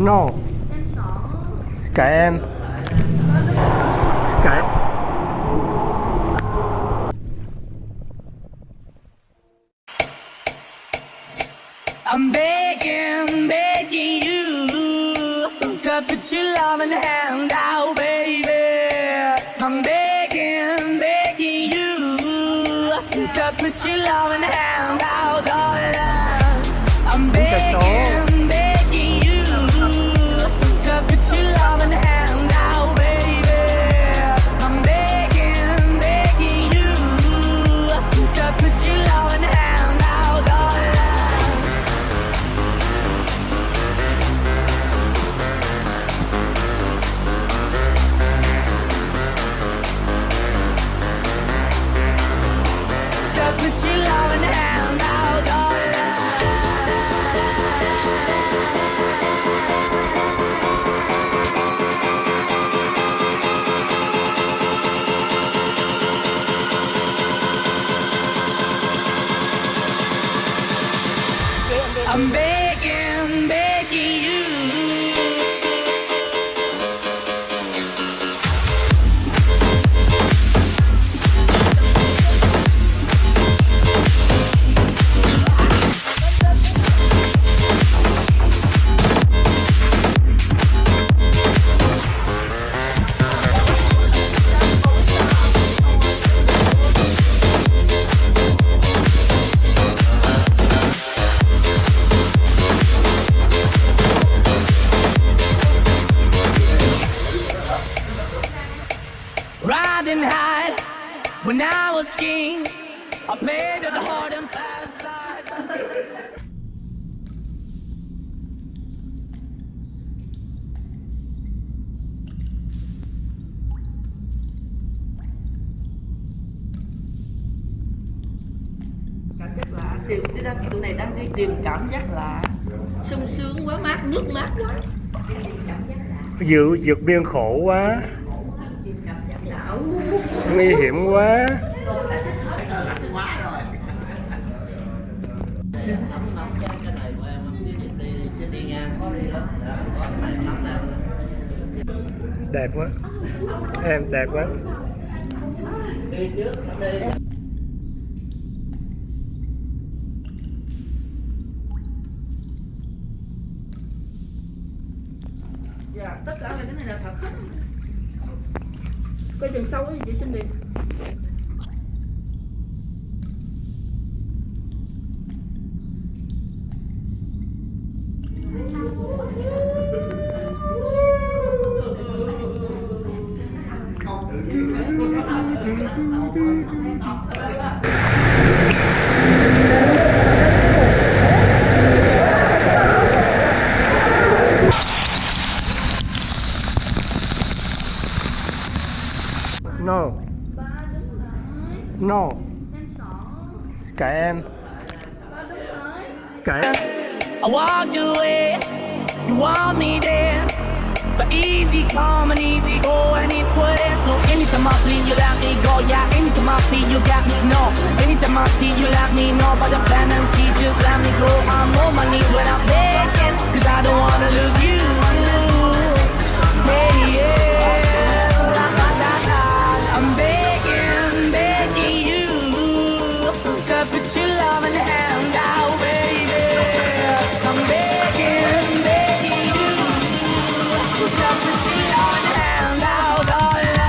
No. Kệ em. Kệ. I'm begging, begging you to put your loving hand out, baby. I'm begging, begging you to put your loving hand out, darling. I'm begging, begging you to put your loving hand out, baby. I'm begging, begging you to put your loving hand out, darling. Put your loving hand out, darling. I'm begging, begging you. Riding high when I was king, I played at the hard and fast side. Cảm giác lạ, tụi này đang đi tìm cảm giác lạ, sung sướng quá, mát nước mát quá. Vượt biên khổ quá, nguy hiểm quá. Đẹp quá, em đẹp quá. Dạ, tất cả cái này là thật hết. Coi chừng sâu ấy chị Cindy. No. No. Kệ em. Kệ. I walked away, you want me there, but easy come and easy go, and it wouldn't. So anytime I feel you let me go, yeah. Anytime I feel you got me, no. Anytime I see you let me know, but the plan and see just let me go. I'm on my knees when I'm begging, 'cause I don't wanna lose you. Hey, yeah. La, la, la, la. I'm begging, begging you to put your loving hand out, baby. I'm begging, begging you to put your loving hand out, darling.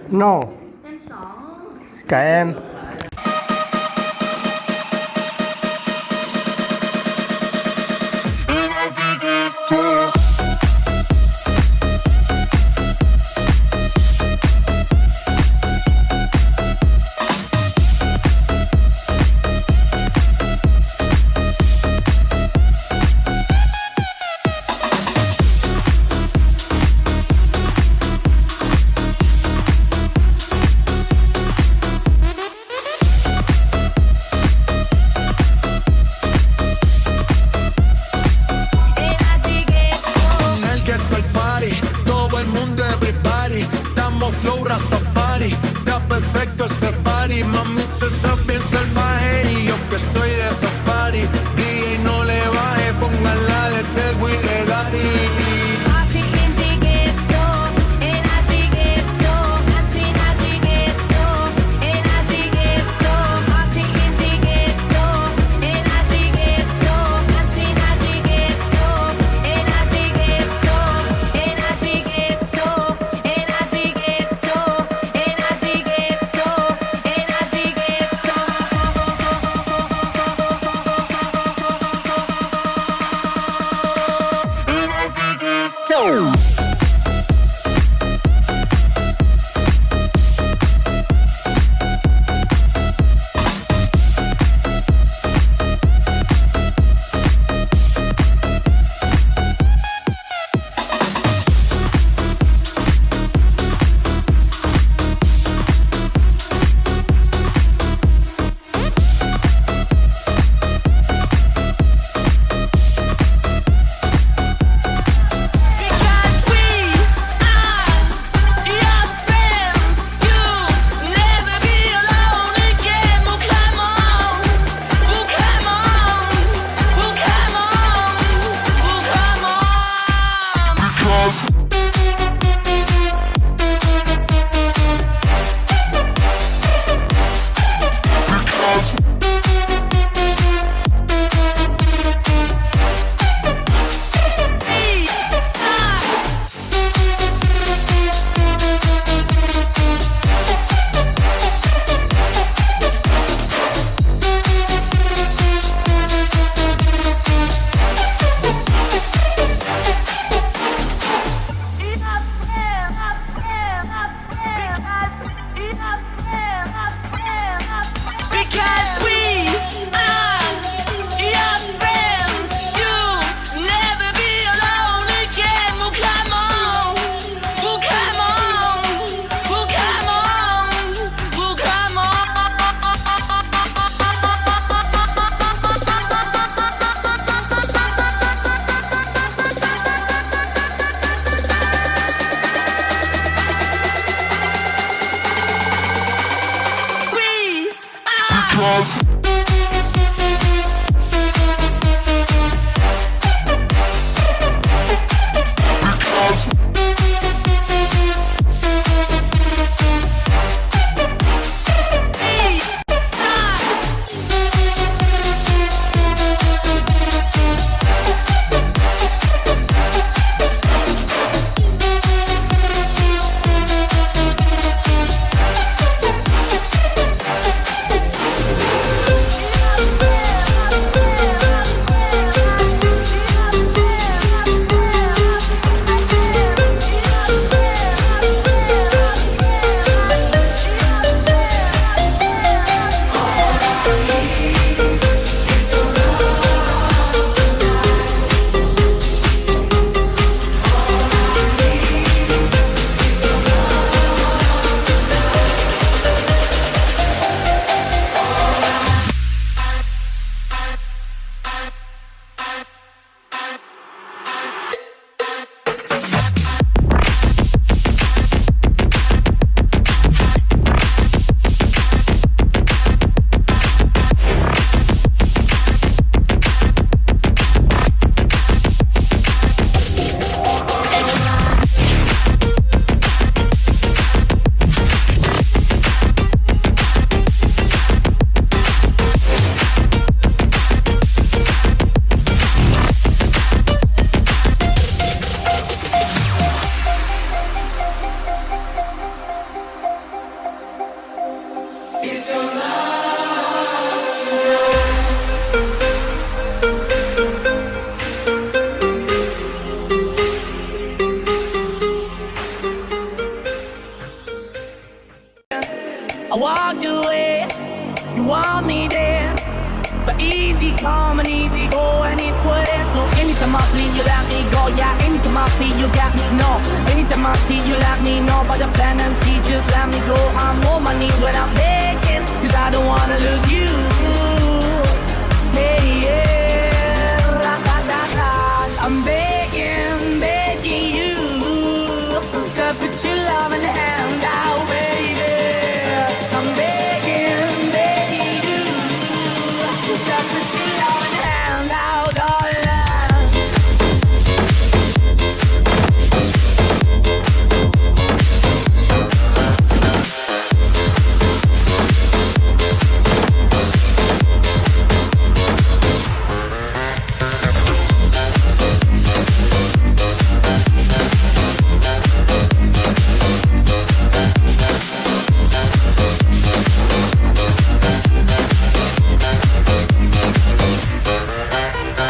No. Em sợ. Kệ em. Flow Rastafari, está perfecto ese party. Mami, tú estás bien salvaje y yo que estoy de safari. DJ no le baje, póngala de Tego y de Daddy. I walked away, you want me there, but easy come and easy go, and it would end. So anytime I feel you let me go, yeah. Anytime I feel you got me, no. Anytime I see you let me know, but the plan and see, just let me go. I'm on my knees when I'm begging, 'cause I don't wanna lose you. Hey, yeah, ra-da-da-da. I'm begging, begging you to put your love in the hand out, baby. I'm begging, begging you to put your love in the hand out, darling.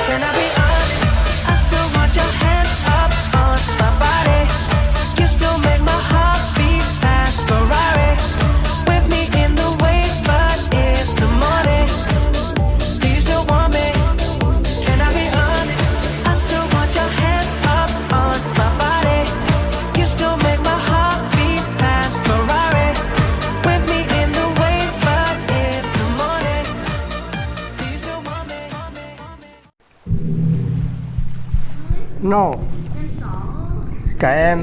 Can I be honest? I still want your hands up on my body. You still make my heart beat fast. Ferrari with me in the wave, but in the morning. Do you still want me? Can I be honest? I still want your hands up on my body. You still make my heart beat fast. Ferrari with me in the wave, but in the morning. Do you still want me? No. Kệ em.